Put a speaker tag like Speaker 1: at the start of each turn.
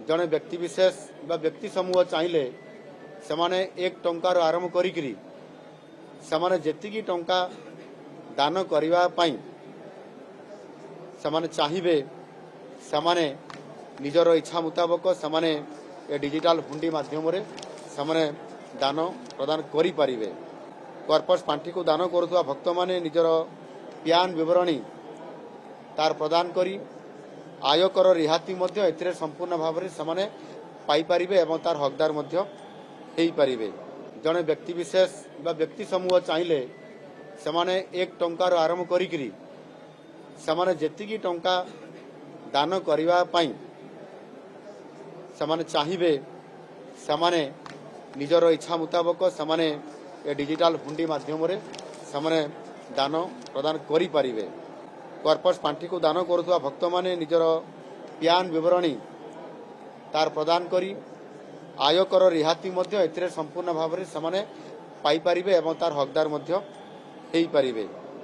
Speaker 1: जड़े व्यक्तिशेष व्यक्ति समूह चाहिए से माने 1 टंकार आरंभ करी जी टंका दान करने से चाहिए से निजर इच्छा मुताबक से डिजिटल हुंडी माध्यम से दान प्रदान करें। कर्पस पांठी को दान करुवा भक्त माने निजर प्यान विवरणी तार प्रदान करी आयकर रिहाती ए संपूर्ण भाव में पाइपर एवं तार हकदार पारे। जड़े व्यक्तिशेष व्यक्ति समूह चाहिए से 1 टंकार आरंभ करी जी टंका दान करने से चाहिए से निजर इच्छा मुताबक से डिजिटल हुंडी माध्यम से दान प्रदान करें। कर्पस पांठी को दान करुवा भक्त माने निजर प्यान विवरणी तार प्रदान करी आयकर रिहाती ए संपूर्ण भाव में पाइपर एवं तार हकदार पारे।